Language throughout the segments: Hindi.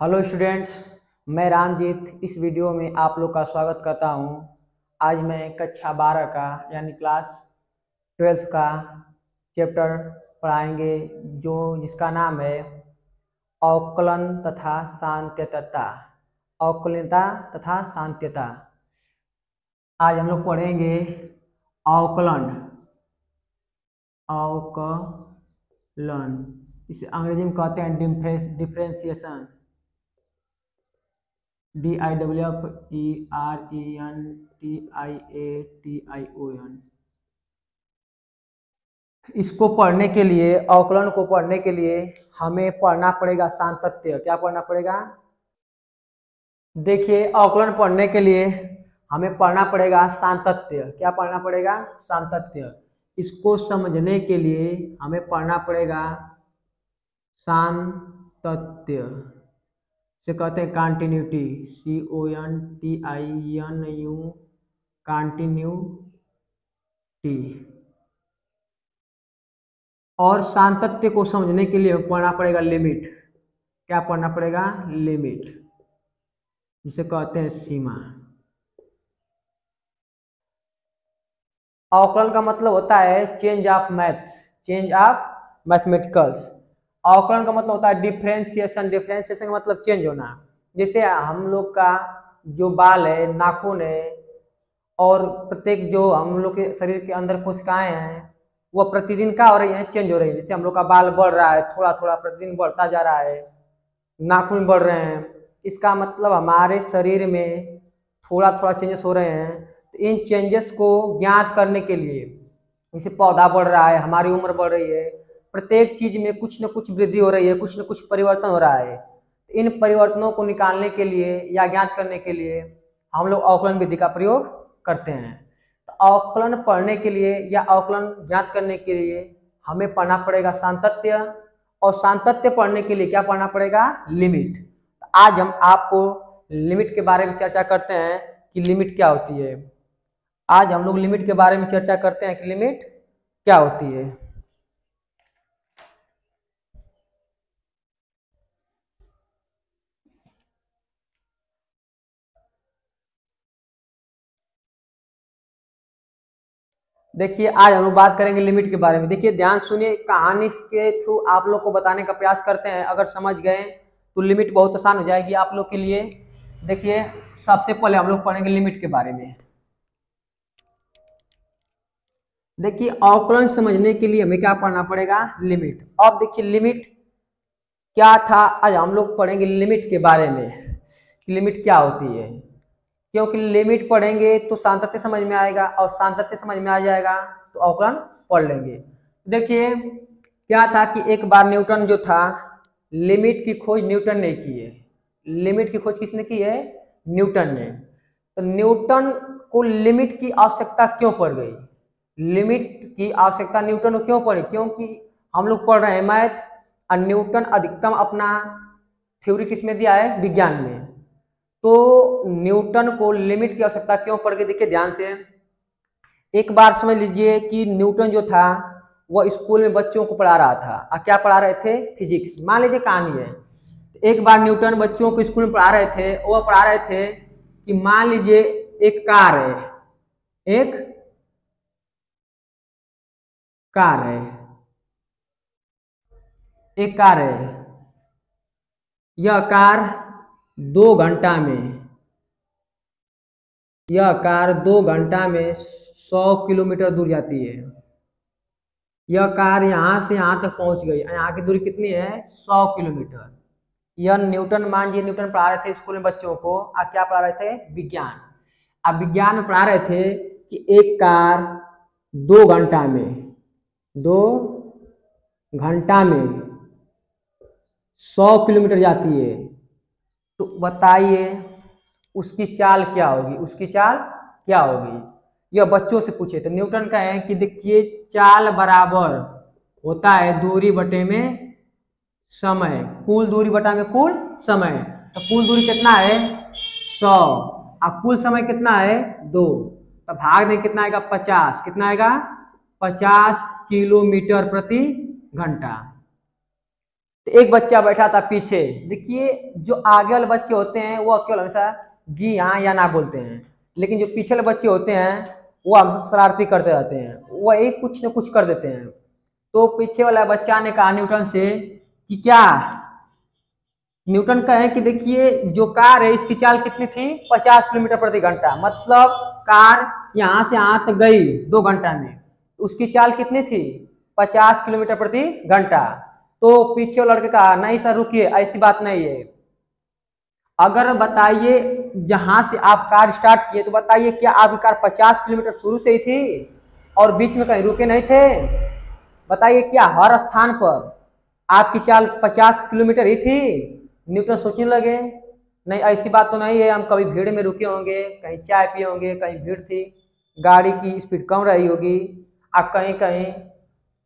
हेलो स्टूडेंट्स, मैं रामजीत इस वीडियो में आप लोग का स्वागत करता हूं। आज मैं कक्षा 12 का यानी क्लास 12 का चैप्टर पढ़ाएंगे जो जिसका नाम है अवकलन तथा सांत्यता। अवकलनता तथा सांत्यता। आज हम लोग पढ़ेंगे अवकलन। अवकलन इसे अंग्रेजी में कहते हैं डिफरेंशिएशन। DIFFERENTIATION। इसको पढ़ने के लिए, अवकलन को पढ़ने के लिए हमें पढ़ना पड़ेगा सांतत्य। क्या पढ़ना पड़ेगा? देखिए, अवकलन पढ़ने के लिए हमें पढ़ना पड़ेगा सांतत्य। क्या पढ़ना पड़ेगा? सांतत्य। इसको समझने के लिए हमें पढ़ना पड़ेगा सांतत्य से कहते हैं कंटिन्यूटी। CONTINU continuity. और सांतत्य को समझने के लिए पढ़ना पड़ेगा लिमिट। क्या पढ़ना पड़ेगा? लिमिट, जिसे कहते हैं सीमा। अवकलन का मतलब होता है change of maths, change of mathematicals. अवकलन का मतलब होता है डिफरेंशिएशन। डिफरेंशिएशन का मतलब चेंज होना। जैसे हम लोग का जो बाल है, नाखून है, और प्रत्येक जो हम लोग के शरीर के अंदर कोशिकाएं हैं वो प्रतिदिन क्या हो रही है? चेंज हो रही है। जैसे हम लोग का बाल बढ़ रहा है, थोड़ा थोड़ा प्रतिदिन बढ़ता जा रहा है, नाखून बढ़ रहे हैं। इसका मतलब हमारे शरीर में थोड़ा थोड़ा चेंजेस हो रहे हैं। तो इन चेंजेस को ज्ञात करने के लिए, जैसे पौधा बढ़ रहा है, हमारी उम्र बढ़ रही है, प्रत्येक चीज में कुछ न कुछ वृद्धि हो रही है, कुछ न कुछ परिवर्तन हो रहा है। इन परिवर्तनों को निकालने के लिए या ज्ञात करने के लिए हम लोग अवकलन विधि का प्रयोग करते हैं। तो अवकलन पढ़ने के लिए या अवकलन ज्ञात करने के लिए हमें पढ़ना पड़ेगा सांतत्य, और सांतत्य पढ़ने के लिए क्या पढ़ना पड़ेगा? लिमिट। तो आज हम आपको लिमिट के बारे में चर्चा करते हैं कि लिमिट क्या होती है। आज हम लोग लिमिट के बारे में चर्चा करते हैं कि लिमिट क्या होती है। देखिए, आज हम लोग बात करेंगे लिमिट के बारे में। देखिए, ध्यान सुनिए, कहानी के थ्रू आप लोग को बताने का प्रयास करते हैं। अगर समझ गए तो लिमिट बहुत आसान हो जाएगी आप लोग के लिए। देखिए, सबसे पहले हम लोग पढ़ेंगे लिमिट के बारे में। देखिए, अवकलन समझने के लिए हमें क्या पढ़ना पड़ेगा? लिमिट। अब देखिए, लिमिट क्या था, आज हम लोग पढ़ेंगे लिमिट के बारे में कि लिमिट क्या होती है। क्योंकि लिमिट पढ़ेंगे तो सांतत्य समझ में आएगा, और सांतत्य समझ में आ जाएगा तो अवकलन पढ़ लेंगे। देखिए, क्या था कि एक बार न्यूटन जो था, लिमिट की खोज न्यूटन ने की है। लिमिट की खोज किसने की है? न्यूटन ने। तो न्यूटन को लिमिट की आवश्यकता क्यों पड़ गई? लिमिट की आवश्यकता न्यूटन को क्यों पड़ी? क्योंकि हम लोग पढ़ रहे हैं मैथ, और न्यूटन अधिकतम अपना थ्योरी किसमें दिया है? विज्ञान में। तो न्यूटन को लिमिट की आवश्यकता क्यों पड़ गई? देखिए ध्यान से, एक बार समझ लीजिए कि न्यूटन जो था वह स्कूल में बच्चों को पढ़ा रहा था। और क्या पढ़ा रहे थे? फिजिक्स। मान लीजिए कहानी है, एक बार न्यूटन बच्चों को स्कूल में पढ़ा रहे थे। वह पढ़ा रहे थे कि मान लीजिए एक कार है, एक कार है, एक कार है। यह कार 2 घंटा में, यह कार 2 घंटा में 100 किलोमीटर दूर जाती है। यह कार यहां से यहां तक पहुंच गई। यहाँ की दूरी कितनी है? 100 किलोमीटर। यह न्यूटन, मान लीजिए न्यूटन पढ़ा रहे थे स्कूल में बच्चों को। आप क्या पढ़ा रहे थे? विज्ञान। अब विज्ञान में पढ़ा रहे थे कि एक कार 2 घंटा में, 2 घंटा में 100 किलोमीटर जाती है। तो बताइए उसकी चाल क्या होगी? उसकी चाल क्या होगी? यह बच्चों से पूछे। तो न्यूटन का है कि देखिए, चाल बराबर होता है दूरी बटे में समय, कुल दूरी बटा में कुल समय। तो कुल दूरी कितना है? 100। अब कुल समय कितना है? 2। तो भाग में कितना आएगा? 50। कितना आएगा? 50 किलोमीटर प्रति घंटा। तो एक बच्चा बैठा था पीछे। देखिए जो आगे वाले बच्चे होते हैं वो केवल हमेशा जी हाँ या ना बोलते हैं, लेकिन जो पीछे वाले बच्चे होते हैं वो हमसे शरारती करते रहते हैं, वो एक कुछ न कुछ कर देते हैं। तो पीछे वाला बच्चा ने कहा न्यूटन से कि क्या, न्यूटन कहे कि देखिए जो कार है इसकी चाल कितनी थी, 50 किलोमीटर प्रति घंटा, मतलब कार यहाँ से यहाँ तक गई 2 घंटा में, उसकी चाल कितनी थी, 50 किलोमीटर प्रति घंटा। तो पीछे वाले लड़के कहा नहीं सर रुकिए, ऐसी बात नहीं है। अगर बताइए जहां से आप कार स्टार्ट किए तो बताइए क्या आपकी कार 50 किलोमीटर शुरू से ही थी और बीच में कहीं रुके नहीं थे? बताइए क्या हर स्थान पर आपकी चाल 50 किलोमीटर ही थी? न्यूटन सोचने लगे नहीं ऐसी बात तो नहीं है, हम कभी भीड़ में रुके होंगे, कहीं चाय पिए होंगे, कहीं भीड़ थी, गाड़ी की स्पीड कम रही होगी, आप कहीं कहीं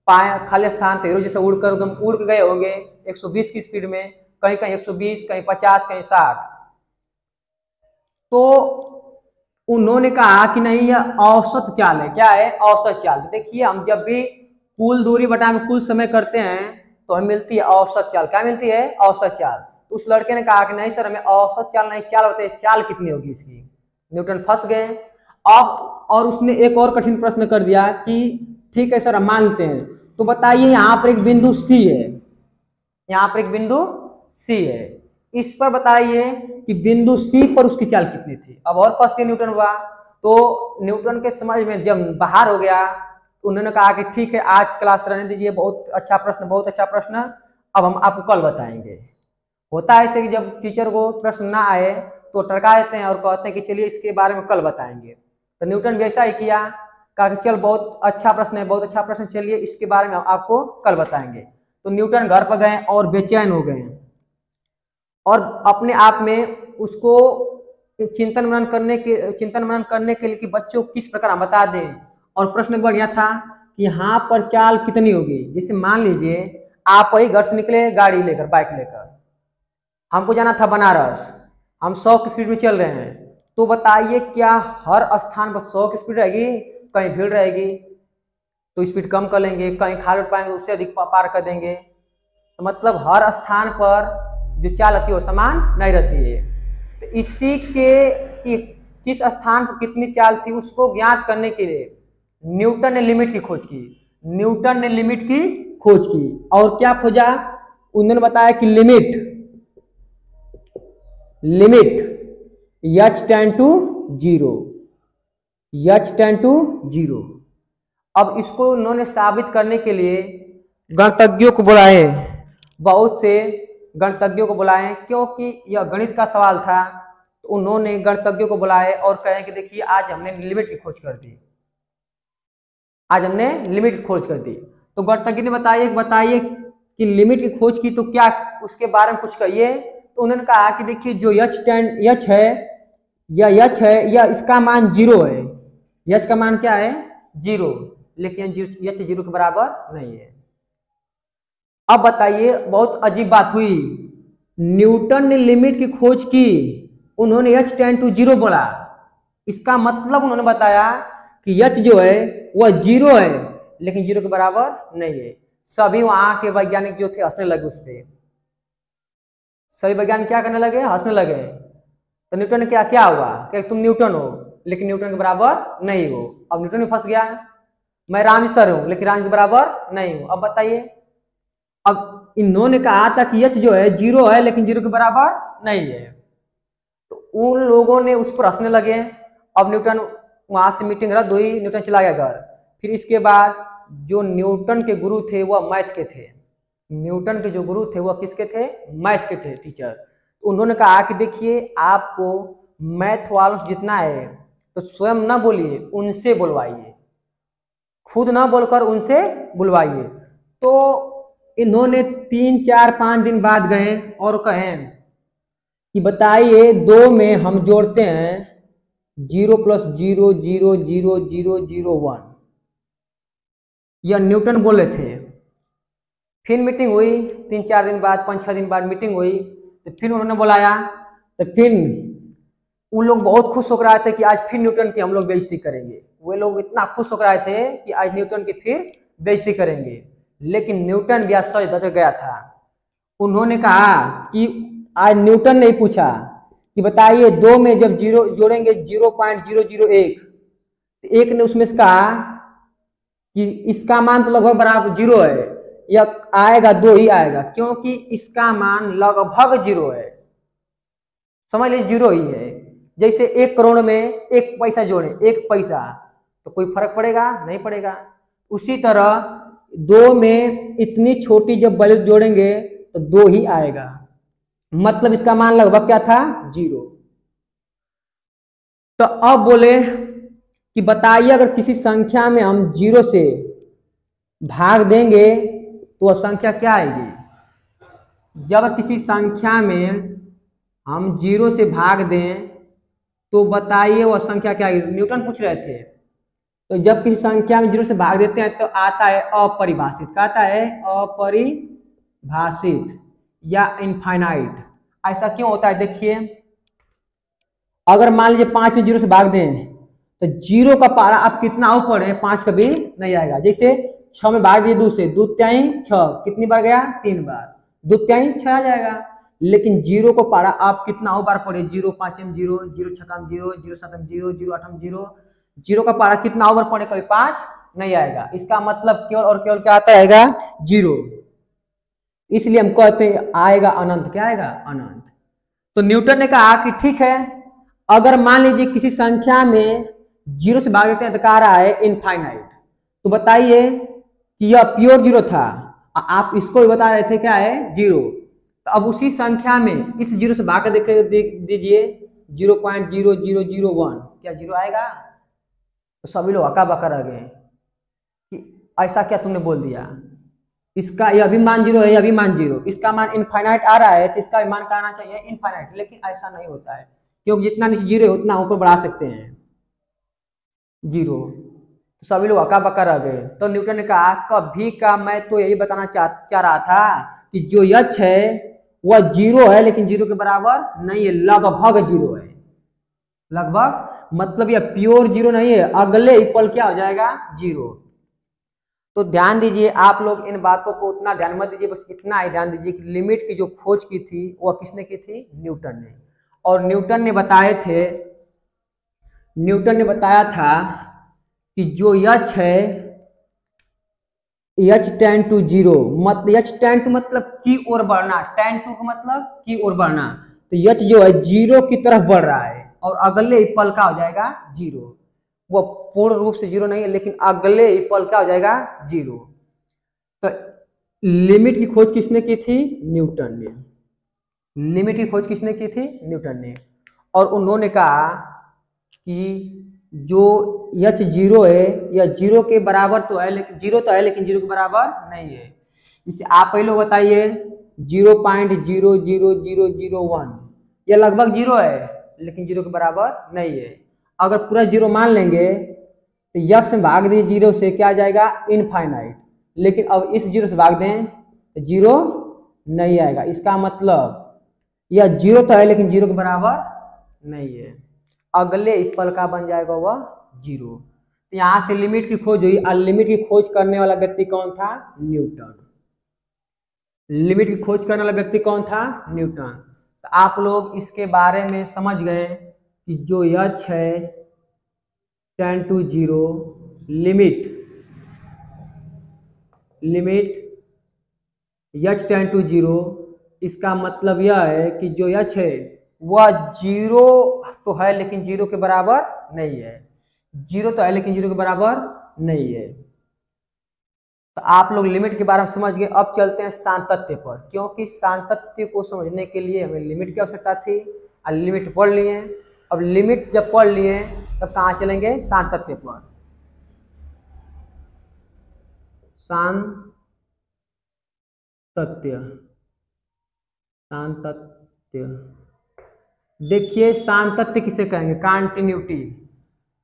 पाए खाली स्थान थे जैसे उड़कर एकदम उड़ के गए होंगे 120 की स्पीड में, कहीं कहीं 120, कहीं 50, कहीं 60। तो उन्होंने कहा कि नहीं यह औसत चाल है। क्या है? औसत चाल। देखिए हम जब भी कुल दूरी बटा में कुल समय करते हैं तो हमें मिलती है औसत चाल। क्या मिलती है? औसत चाल। तो उस लड़के ने कहा कि नहीं सर हमें औसत चाल नहीं, चाल बताइए चाल कितनी होगी इसकी। न्यूटन फंस गए। अब और उसने एक और कठिन प्रश्न कर दिया कि ठीक है सर हम मान लेते हैं, तो बताइए यहाँ पर एक बिंदु सी है, यहाँ पर एक बिंदु सी है, इस पर बताइए कि बिंदु सी पर उसकी चाल कितनी थी। अब और फंस गए न्यूटन हुआ। तो न्यूटन के समझ में जब बाहर हो गया तो उन्होंने कहा कि ठीक है आज क्लास रहने दीजिए, बहुत अच्छा प्रश्न, बहुत अच्छा प्रश्न, अब हम आपको कल बताएंगे। होता है ऐसे कि जब टीचर को प्रश्न ना आए तो टरका देते हैं और कहते हैं कि चलिए इसके बारे में कल बताएंगे। तो न्यूटन भी ऐसा ही किया, कहा कि चल बहुत अच्छा प्रश्न है, बहुत अच्छा प्रश्न, चलिए इसके बारे में आपको कल बताएंगे। तो न्यूटन घर पर गए और बेचैन हो गए और अपने आप में उसको चिंतन मनन करने के लिए कि बच्चों को किस प्रकार हम बता दें। और प्रश्न बढ़िया था कि यहाँ पर चाल कितनी होगी। जैसे मान लीजिए आप वही घर से निकले गाड़ी लेकर, बाइक लेकर, हमको जाना था बनारस, हम 100 की स्पीड में चल रहे हैं, तो बताइए क्या हर स्थान पर 100 की स्पीड रहेगी? कहीं भीड़ रहेगी तो स्पीड कम कर लेंगे, कहीं खाली पाएंगे उससे अधिक पार कर देंगे। तो मतलब हर स्थान पर जो चाल रहती है वो समान नहीं रहती है। तो इसी के किस स्थान पर कितनी चाल थी उसको ज्ञात करने के लिए न्यूटन ने लिमिट की खोज की। न्यूटन ने लिमिट की खोज की और क्या खोजा? उन्होंने बताया कि limit h tend to 0, h tend to 0। अब इसको उन्होंने साबित करने के लिए गणितज्ञों को बुलाए, बहुत से गणितज्ञों को बुलाए, क्योंकि यह गणित का सवाल था। तो उन्होंने गणितज्ञों को बुलाए और कहे कि देखिए आज हमने लिमिट की खोज कर दी, आज हमने लिमिट की खोज कर दी। तो गणितज्ञ ने बताइए कि लिमिट की खोज की तो क्या उसके बारे में कुछ कहिए। तो उन्होंने कहा कि देखिए जो h है या इसका मान 0 है, h का मान क्या है? 0, लेकिन h 0 के बराबर नहीं है। अब बताइए बहुत अजीब बात हुई, न्यूटन ने लिमिट की खोज की, उन्होंने h टेंड टू 0 बोला, इसका मतलब उन्होंने बताया कि h जो है वह 0 है लेकिन 0 के बराबर नहीं है। सभी वहां के वैज्ञानिक जो थे हंसने लगे उस पर, सभी वैज्ञानिक क्या करने लगे? हंसने लगे। तो न्यूटन ने क्या हुआ कि तुम न्यूटन हो लेकिन न्यूटन के बराबर नहीं हो। अब न्यूटन भी फंस गया, मैं रामजी सर हूं लेकिन रामजी के बराबर नहीं हूं। अब बताइए, अब इन्होंने कहा था कि h जो है 0 है लेकिन 0 के बराबर नहीं है, तो उन लोगों ने उस पर हंसने लगे। अब न्यूटन वहां से मीटिंग रद्द हुई, न्यूटन चला गया घर। फिर इसके बाद जो न्यूटन के गुरु थे वह मैथ के थे। न्यूटन के जो गुरु थे वह किसके थे? मैथ के थे, टीचर। उन्होंने कहा कि देखिए आपको मैथ वालों से जितना है तो स्वयं ना बोलिए, उनसे बुलवाइए, खुद ना बोलकर उनसे बुलवाइए। तो इन्होंने 3, 4, 5 दिन बाद गए और कहें कि बताइए 2 में हम जोड़ते हैं 0 + 0 0 0 0 0 1, यह न्यूटन बोले थे। फिर मीटिंग हुई 3, 4 दिन बाद, 5, 6 दिन बाद मीटिंग हुई, तो फिर उन्होंने बुलाया। तो फिर उन लोग बहुत खुश होकर आए थे कि आज फिर न्यूटन की हम लोग बेइज्जती करेंगे। वे लोग इतना खुश होकर आए थे कि आज न्यूटन की फिर बेइज्जती करेंगे। लेकिन न्यूटन भी आज सच धज गया था उन्होंने कहा कि आज न्यूटन ने पूछा कि बताइए 2 में जब जीरो जोड़ेंगे 0.001, एक ने उसमें से कहा कि इसका मान तो लगभग बराबर 0 है, या आएगा 2 ही आएगा, क्योंकि इसका मान लगभग 0 है, समझ लीजिए 0 ही है। जैसे 1 करोड़ में 1 पैसा जोड़े, 1 पैसा, तो कोई फर्क पड़ेगा? नहीं पड़ेगा। उसी तरह 2 में इतनी छोटी जब वैल्यू जोड़ेंगे तो 2 ही आएगा, मतलब इसका मान लगभग क्या था? 0। तो अब बोले कि बताइए अगर किसी संख्या में हम 0 से भाग देंगे तो वह संख्या क्या आएगी? जब किसी संख्या में हम 0 से भाग दें तो बताइए वह संख्या क्या आएगी? न्यूटन पूछ रहे थे। तो जब किसी संख्या में 0 से भाग देते हैं तो आता है अपरिभाषित। क्या आता है? अपरिभाषित या इनफाइनाइट। ऐसा क्यों होता है? देखिए, अगर मान लीजिए 5 में 0 से भाग दें तो 0 का पारा आप कितना ऊपर है? 5 कभी नहीं आएगा। जैसे 6 में भाग दिए 2 से, 2 त्याई 6, कितनी बार गया? 3 बार, 2 त्याई 6 आ जाएगा। लेकिन 0 को पारा आप कितना बार पढ़े? 0 5 में 0, 0 6 में 0, 0 7 में 0, 0 8 में 0, 0 का पारा कितना ओवर पड़े? कभी 5 नहीं आएगा। इसका मतलब केवल और केवल क्या आता है? 0। इसलिए हम कहते हैं आएगा अनंत। क्या आएगा? अनंत। तो न्यूटन ने कहा कि ठीक है, अगर मान लीजिए किसी संख्या में 0 से भाग देते हैं तो क्या आ रहा है? इनफाइनाइट। तो बताइए कि यह प्योर 0 था, आप इसको भी बता रहे थे क्या है? 0। तो अब उसी संख्या में इस 0 से भाग कर देख दीजिए 0.0001, क्या 0 आएगा? तो सभी लोग हक्का बक्का रह गए कि ऐसा क्या तुमने बोल दिया, इसका यह भी मान 0 है, यह भी मान 0, इसका मान इनफाइनाइट आ रहा है तो इसका भी मान क्या आना चाहिए? इनफाइनाइट। लेकिन ऐसा नहीं होता है, क्योंकि जितना नीचे 0 है उतना ऊपर बढ़ा सकते हैं 0। तो सभी लोग हक्का बक्का रह गए। तो न्यूटन ने कहा कभी का मैं तो यही बताना चाह रहा था कि जो यक्ष है वह 0 है, लेकिन 0 के बराबर नहीं है, लगभग 0 है। लगभग मतलब यह प्योर 0 नहीं है, अगले ही पल क्या हो जाएगा? 0। तो ध्यान दीजिए, आप लोग इन बातों को उतना ध्यान मत दीजिए, बस इतना ही ध्यान दीजिए कि लिमिट की जो खोज की थी वह किसने की थी? न्यूटन ने। और न्यूटन ने बताया था कि जो यक्ष है यक्ष टेंड टू 0, यक्ष टेंड टू मतलब की ओर बढ़ना, टेंड टू का मतलब की ओर बढ़ना। तो यक्ष जो है 0 की तरफ बढ़ रहा है और अगले ही पल का हो जाएगा 0। वो पूर्ण रूप से 0 नहीं है, लेकिन अगले ही पल का हो जाएगा 0। तो लिमिट की खोज किसने की थी? न्यूटन ने। लिमिट की खोज किसने की थी? न्यूटन ने। और उन्होंने कहा कि जो यक्ष 0 है या 0 के बराबर तो है, लेकिन 0 तो है लेकिन 0 के बराबर नहीं है। इसे आप पहले बताइए 0.00001, यह लगभग 0 है लेकिन 0 के बराबर नहीं है। अगर पूरा 0 मान लेंगे तो यक्ष में भाग दिए 0 से क्या आ जाएगा? इनफाइनाइट। लेकिन अब इस 0 से भाग दें तो 0 नहीं आएगा। इसका मतलब यह 0 तो है लेकिन 0 के बराबर नहीं है, अगले ही पल का बन जाएगा वह 0। तो यहां से लिमिट की खोज हुई। और लिमिट की खोज करने वाला व्यक्ति कौन था? न्यूटन। लिमिट की खोज करने वाला व्यक्ति कौन था? न्यूटन। तो आप लोग इसके बारे में समझ गए कि जो यक्ष है 10 to 0 लिमिट यक्ष 10 to 0, इसका मतलब यह है कि जो यक्ष है वह 0 तो है लेकिन 0 के बराबर नहीं है। 0 तो है लेकिन 0 के बराबर नहीं है। तो आप लोग लिमिट के बारे में समझ गए। अब चलते हैं सांतत्य पर, क्योंकि सांतत्य को समझने के लिए हमें लिमिट की आवश्यकता थी और लिमिट पढ़ लिए। अब लिमिट जब पढ़ लिए तब कहाँ चलेंगे? सांतत्य पर। सांतत्य देखिए, सांतत्य किसे कहेंगे? कंटिन्यूटी।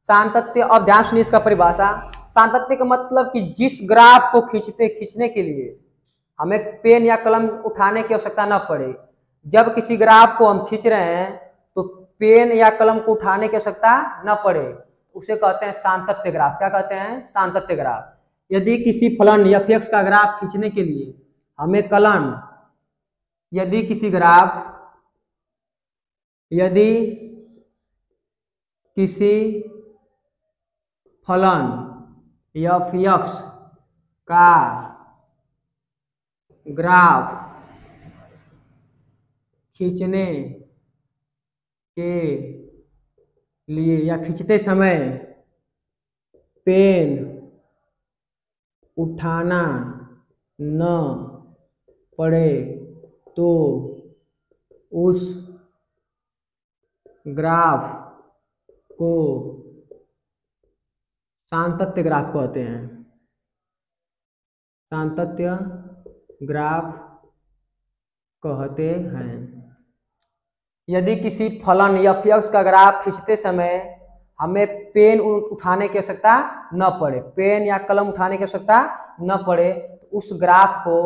सांतत्य, अब ध्यान सुनिए इसका परिभाषा। सांतत्य का मतलब कि जिस ग्राफ को खींचने के लिए हमें पेन या कलम उठाने की आवश्यकता न पड़े। जब किसी ग्राफ को हम खींच रहे हैं तो पेन या कलम को उठाने की आवश्यकता न पड़े, उसे कहते हैं सांतत्य ग्राफ। क्या कहते हैं? सांतत्य ग्राफ। यदि किसी फलन या f का ग्राफ खींचने के लिए हमें कलम यदि किसी फलन f x का ग्राफ खींचने के लिए या खींचते समय पेन उठाना न पड़े तो उस ग्राफ को सातत्य ग्राफ कहते हैं। सातत्य ग्राफ कहते हैं। यदि किसी फलन f x का ग्राफ खींचते समय हमें पेन उठाने की आवश्यकता न पड़े, पेन या कलम उठाने की आवश्यकता न पड़े, तो उस ग्राफ को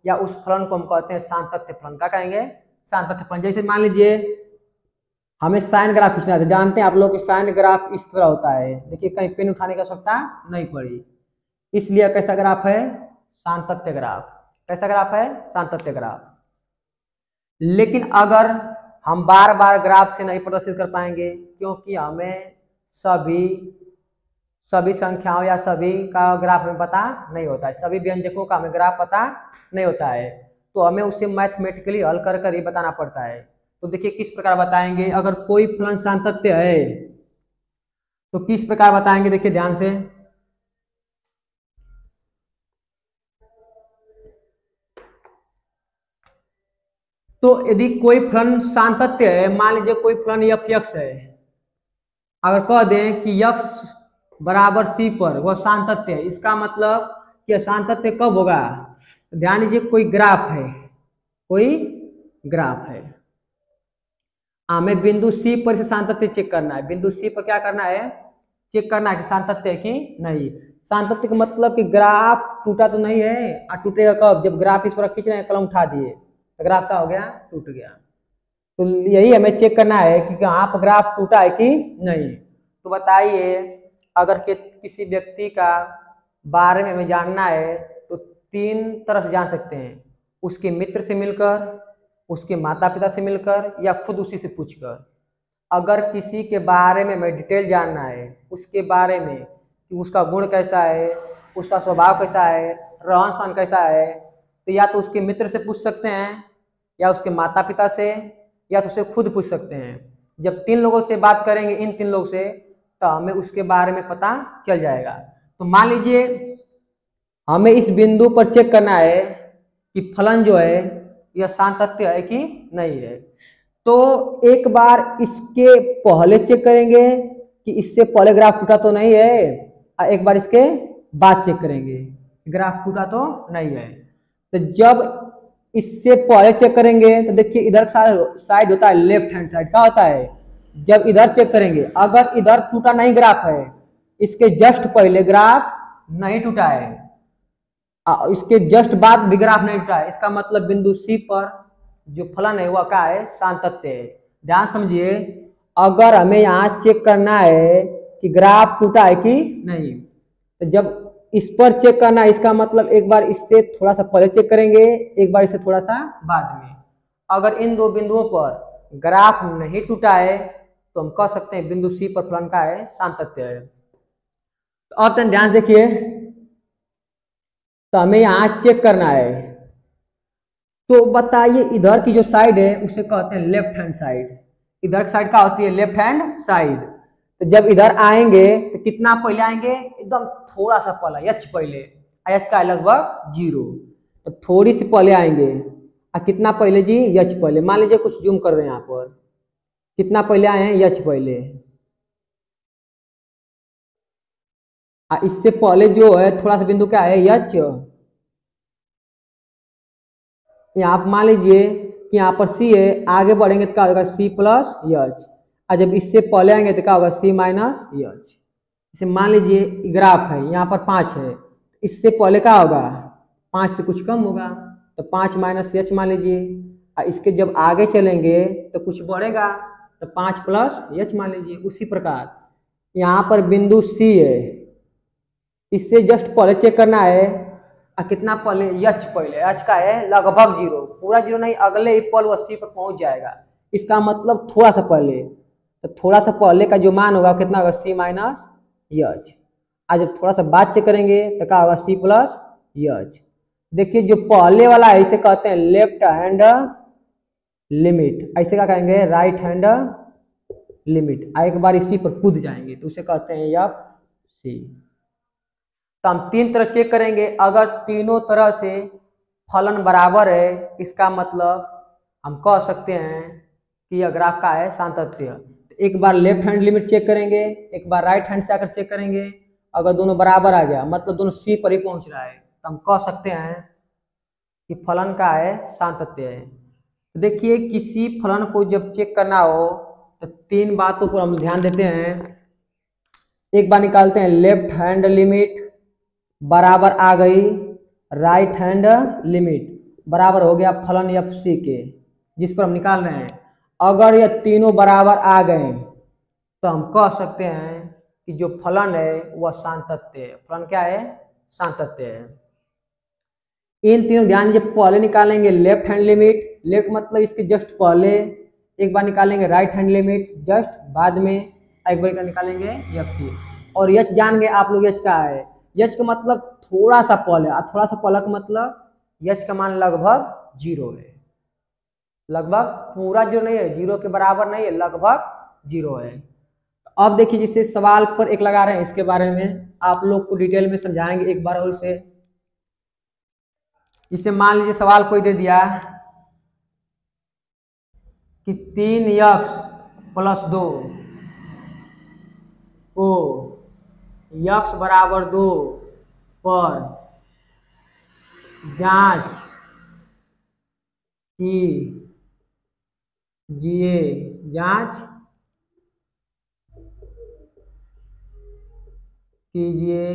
या उस फलन को हम कहते हैं सातत्य फलन। क्या कहेंगे? सातत्य फलन। जैसे मान लीजिए हमें साइन ग्राफ खींचना है, जानते हैं आप लोग कि साइन ग्राफ इस तरह होता है। देखिए कहीं पेन उठाने की आवश्यकता नहीं पड़ी, इसलिए कैसा ग्राफ है? सातत्य ग्राफ। कैसा ग्राफ है? सातत्य ग्राफ। लेकिन अगर हम बार बार ग्राफ से नहीं प्रदर्शित कर पाएंगे, क्योंकि हमें सभी संख्याओं या सभी का ग्राफ हमें पता नहीं होता है, सभी व्यंजकों का हमें ग्राफ पता नहीं होता है, तो हमें उसे मैथमेटिकली हल कर कर ही बताना पड़ता है। तो देखिए किस प्रकार बताएंगे। अगर कोई फलन सातत्य है तो किस प्रकार बताएंगे, देखिए ध्यान से। तो यदि कोई फलन सातत्य है, मान लीजिए कोई फलन f x है, अगर कह दें कि x बराबर c पर वह सातत्य है, इसका मतलब कि सातत्य कब होगा? ध्यान दीजिए कोई ग्राफ है, हमें बिंदु C पर से सातत्य चेक करना है। बिंदु C पर क्या करना है? चेक करना है कि सातत्य है कि नहीं। सातत्य का मतलब कि ग्राफ टूटा तो नहीं है, और टूटेगा कब? जब ग्राफ इस पर खींच रहे हैं, कलम उठा दिए तो ग्राफ क्या हो गया? टूट गया। तो यही हमें चेक करना है कि कहाँ पर ग्राफ टूटा है कि नहीं। तो बताइए, अगर किसी व्यक्ति का बारे में हमें जानना है तो 3 तरह से जान सकते हैं। उसके मित्र से मिलकर, उसके माता पिता से मिलकर, या खुद उसी से पूछकर। अगर किसी के बारे में हमें डिटेल जानना है, उसके बारे में कि उसका गुण कैसा है, उसका स्वभाव कैसा है, रहन सहन कैसा है, तो या तो उसके मित्र से पूछ सकते हैं, या उसके माता पिता से, या तो उसे खुद पूछ सकते हैं। जब 3 लोगों से बात करेंगे, इन 3 लोगों से, तो हमें उसके बारे में पता चल जाएगा। तो मान लीजिए हमें इस बिंदु पर चेक करना है कि फलन जो है यह सातत्य है कि नहीं है। तो एक बार इसके पहले चेक करेंगे कि इससे पहले ग्राफ टूटा तो नहीं है, और एक बार इसके बाद चेक करेंगे ग्राफ टूटा तो नहीं है। तो जब इससे पहले चेक करेंगे तो देखिए इधर साइड होता है लेफ्ट हैंड साइड। क्या होता है? जब इधर चेक करेंगे, अगर इधर टूटा नहीं ग्राफ है, इसके जस्ट पहले ग्राफ नहीं टूटा है, इसके जस्ट बाद भी ग्राफ नहीं टूटा है, इसका मतलब बिंदु C पर जो फलन है वह क्या है? सातत्य है। ध्यान समझिए, अगर हमें यहाँ चेक करना है कि ग्राफ टूटा है कि नहीं, तो जब इस पर चेक करना है, इसका मतलब एक बार इससे थोड़ा सा पहले चेक करेंगे, एक बार इससे थोड़ा सा बाद में। अगर इन 2 बिंदुओं पर ग्राफ नहीं टूटा है तो हम कह सकते हैं बिंदु C पर फलन का है? सातत्य है। तो अब तक ध्यान देखिए, तो हमें यहाँ चेक करना है। तो बताइए, इधर की जो साइड है उसे कहते हैं लेफ्ट हैंड साइड। इधर की साइड क्या होती है? Left hand side. तो जब इधर आएंगे तो कितना पहले आएंगे? एकदम थोड़ा सा पहले, h पहले, h का लगभग 0, तो थोड़ी सी पहले आएंगे। और कितना पहले जी? h पहले। मान लीजिए कुछ जूम कर रहे हैं यहाँ पर, कितना पहले आए हैं? h पहले। इससे पहले जो है थोड़ा सा बिंदु क्या है? h। यहाँ पर मान लीजिए कि यहाँ पर C है, आगे बढ़ेंगे तो क्या होगा? C plus h। और जब इससे पहले आएंगे तो क्या होगा? C minus h। इसे मान लीजिए ग्राफ है, यहाँ पर 5 है, इससे पहले क्या होगा? 5 से कुछ कम होगा, तो 5 माइनस h मान लीजिए। और इसके जब आगे चलेंगे तो कुछ बढ़ेगा, तो 5 प्लस h मान लीजिए। उसी प्रकार यहाँ पर बिंदु C है, इससे जस्ट पहले चेक करना है, कितना पहले? h पहले। h का है लगभग 0, पूरा जीरो नहीं, अगले ही पल वो सी पर पहुंच जाएगा। इसका मतलब थोड़ा सा पहले, तो थोड़ा सा पहले का जो मान होगा कितना होगा, सी माइनस एच। आज जब थोड़ा सा बाद चेक करेंगे तो क्या होगा, सी प्लस एच। देखिए जो पहले वाला है इसे कहते हैं लेफ्ट हैंड लिमिट, ऐसे क्या कहेंगे, राइट हैंड लिमिट। एक बार इसी पर कूद जाएंगे तो उसे कहते हैं एफ सी। तो हम तीन तरह चेक करेंगे, अगर तीनों तरह से फलन बराबर है इसका मतलब हम कह सकते हैं कि यह ग्राफ का है सातत्य। तो एक बार लेफ्ट हैंड लिमिट चेक करेंगे, एक बार राइट हैंड से आकर चेक करेंगे, अगर दोनों बराबर आ गया मतलब दोनों सी पर ही पहुंच रहा है तो हम कह सकते हैं कि फलन का है सातत्य है। तो देखिए किसी फलन को जब चेक करना हो तो तीन बातों पर हम ध्यान देते हैं। एक बार निकालते हैं लेफ्ट हैंड लिमिट बराबर आ गई राइट हैंड लिमिट, बराबर हो गया फलन एफ सी के जिस पर हम निकाल रहे हैं। अगर ये तीनों बराबर आ गए तो हम कह सकते हैं कि जो फलन है वह सातत्य है। फलन क्या है, सातत्य है। इन तीनों ध्यान दीजिए, पहले निकालेंगे लेफ्ट हैंड लिमिट, लेफ्ट मतलब इसके जस्ट पहले, एक बार निकालेंगे राइट हैंड लिमिट जस्ट बाद में, एक बार निकालेंगे एफ सी। और एच जान गए आप लोग, एच का है, एच का मतलब थोड़ा सा पहले, और थोड़ा सा पहले का मतलब एच का मान लगभग जीरो है, लगभग पूरा जीरो नहीं है, जीरो के बराबर नहीं है, लगभग जीरो है। अब देखिए जिससे सवाल पर एक लगा रहे हैं इसके बारे में आप लोग को डिटेल में समझाएंगे एक बार और इसे। इसे मान लीजिए सवाल कोई दे दिया कि 3x + 2 को x बराबर 2 पर जांच कीजिए, जांच कीजिए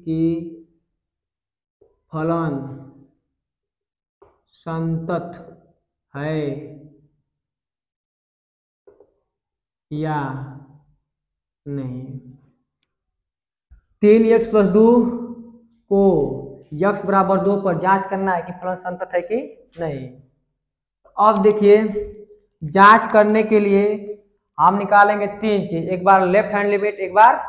कि फलन संतत है या नहीं। 3x + 2 को x बराबर 2 पर जांच करना है कि फलन संतत है कि नहीं। अब देखिए जांच करने के लिए हम निकालेंगे तीन चीज, एक बार लेफ्ट हैंड लिमिट, एक बार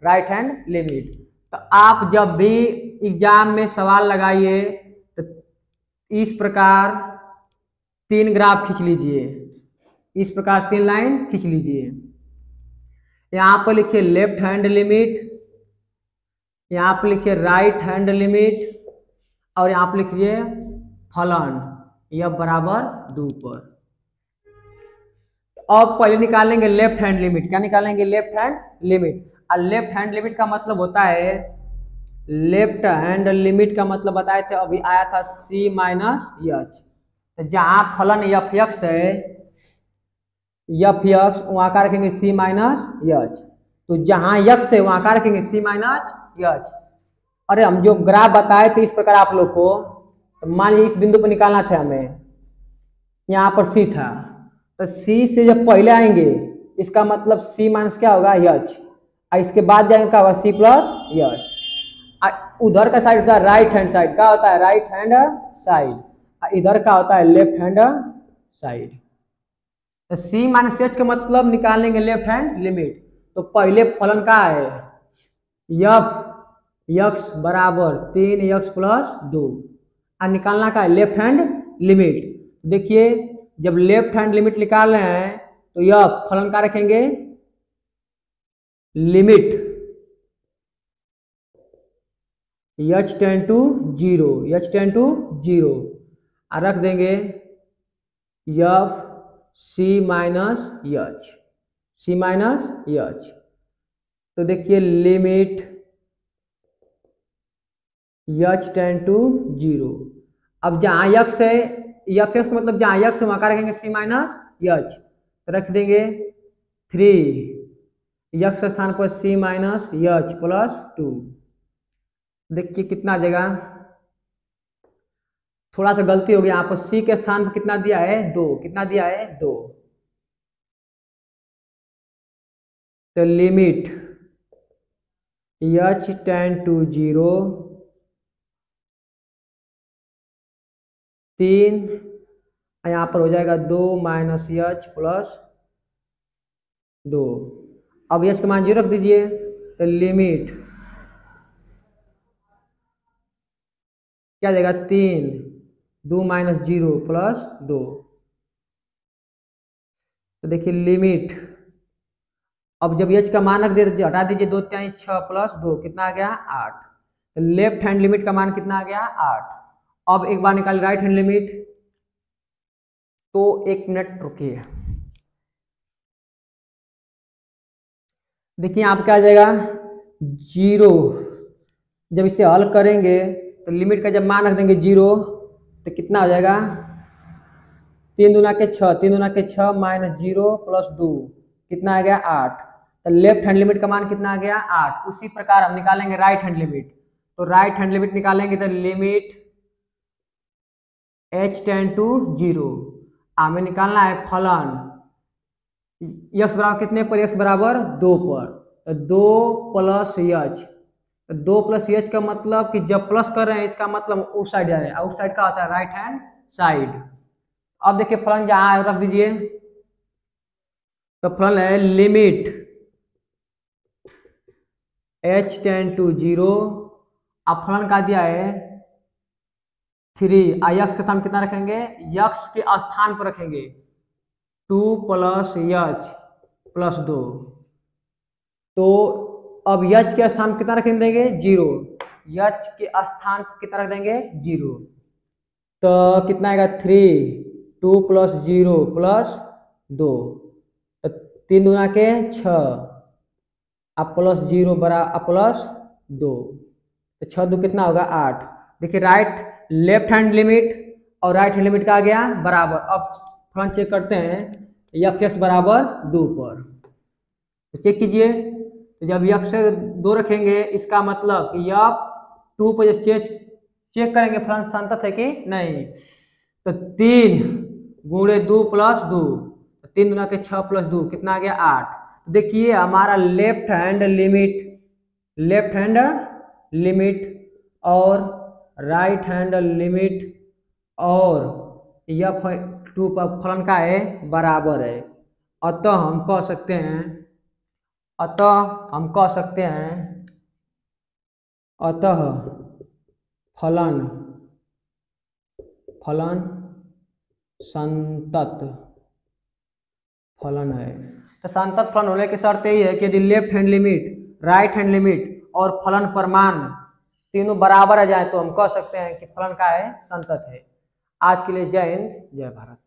राइट हैंड लिमिट। तो आप जब भी एग्जाम में सवाल लगाइए तो इस प्रकार तीन ग्राफ खींच लीजिए, इस प्रकार तीन लाइन खींच लीजिए। यहाँ पर लिखिए लेफ्ट हैंड लिमिट, यहाँ पर लिखिए राइट हैंड लिमिट, और यहाँ पर लिखिए फलन यह बराबर 2 पर। अब पहले निकालेंगे लेफ्ट हैंड लिमिट, क्या निकालेंगे, लेफ्ट हैंड लिमिट। और लेफ्ट हैंड लिमिट का मतलब होता है, लेफ्ट हैंड लिमिट का मतलब बताए थे अभी आया था c माइनस एच। तो जहां फलन एफ एक्स है, एफ एक्स वहां का रखेंगे c माइनस एच। तो जहां एक्स है वहां का रखेंगे c माइनस एच। अरे हम जो ग्राफ बताए थे इस प्रकार आप लोग को, तो मान लीजिए इस बिंदु पर निकालना था हमें, यहाँ पर c था, तो c से जब पहले आएंगे इसका मतलब c माइनस क्या होगा, एच, और इसके बाद जाएंगे क्या होगा, c प्लस एच। उधर का साइड होता है राइट हैंड साइड, क्या होता है, राइट हैंड साइड, इधर का होता है लेफ्ट हैंड साइड। तो c माइनस एच का मतलब निकालेंगे लेफ्ट हैंड लिमिट। तो पहले फलन का है एफ एक्स बराबर 3x + 2, और निकालना का है लेफ्ट हैंड लिमिट। देखिए जब लेफ्ट हैंड लिमिट निकाल रहे हैं तो यह फलन का रखेंगे limit h tend to 0, h tend to 0, और रख देंगे f c minus h, c minus h. तो देखिए लिमिट h टेंड टू 0। अब जहां x है, एफ एक्स मतलब जहां x है वहां का रखेंगे c माइनस एच, तो रख देंगे 3 x स्थान पर c माइनस एच + 2। देखिए कितना जगह, थोड़ा सा गलती हो गया, यहाँ पर c के स्थान पर कितना दिया है, 2, कितना दिया है, 2। तो लिमिट h टेंड टू 0, 3 यहाँ पर हो जाएगा 2 माइनस एच प्लस 2। अब एच का मान 0 रख दीजिए, तो लिमिट क्या आ जाएगा 3, 2 माइनस 0 प्लस 2। तो देखिए लिमिट, अब जब एच का मान रख दे हटा दीजिए, 2 3 6 प्लस 2 कितना आ गया 8। तो लेफ्ट हैंड लिमिट का मान कितना आ गया 8। अब एक बार निकाल राइट हैंड लिमिट, तो 1 मिनट रुकिए। देखिए यहाँ पे क्या आ जाएगा 0। जब इसे हल करेंगे तो लिमिट का जब मान रख देंगे 0, तो कितना हो जाएगा 3 दूना के 6, 3 दूना के 6 माइनस 0 प्लस 2 कितना आ गया 8। तो लेफ्ट हैंड लिमिट का मान कितना आ गया 8। उसी प्रकार हम निकालेंगे राइट हैंड लिमिट। तो राइट हैंड लिमिट निकालेंगे तो लिमिट h टेंड टू 0। हमें निकालना है फलन x बराबर कितने पर, x बराबर 2 पर। तो 2 प्लस एच, तो 2 प्लस एच का मतलब कि जब प्लस कर रहे हैं इसका मतलब उस साइड जा रहे हैं, आउट साइड का होता है राइट हैंड साइड। अब देखिए फलन जहां रख दीजिए, तो फलन है लिमिट h टेंड टू 0। अब फलन का दिया है 3, यक्स का स्थान कितना रखेंगे, यक्स के स्थान पर रखेंगे 2 प्लस एच प्लस 2। तो अब एच के स्थान कितना रख देंगे 0, एच के स्थान कितना रख देंगे 0। तो कितना आएगा 3, 2 प्लस 0 प्लस 2, तो 3 दूना के 6, अब प्लस 0 बरा प्लस 2, तो 6 2 कितना होगा 8। देखिए राइट लेफ्ट हैंड लिमिट और राइट हैंड लिमिट का आ गया बराबर। अब फलन चेक करते हैं, एफ एक्स बराबर 2 पर, तो चेक कीजिए। तो जब यक्स से 2 रखेंगे इसका मतलब कि एफ 2 पर जब चेक करेंगे फलन संतत है कि नहीं, तो 3 गुणे 2 प्लस 2, 3 दूना के 6 प्लस 2 कितना आ गया 8। तो देखिए हमारा लेफ्ट हैंड लिमिट और राइट हैंड लिमिट और एफ 2 पर फलन का है बराबर है। अतः हम कह सकते हैं फलन संतत फलन है। तो संतत फलन होने की शर्त यही है कि यदि left hand limit, right hand limit और फलन परिमाण तीनों बराबर आ जाए तो हम कह सकते हैं कि फलन का है संतत है। आज के लिए जय हिंद, जय भारत।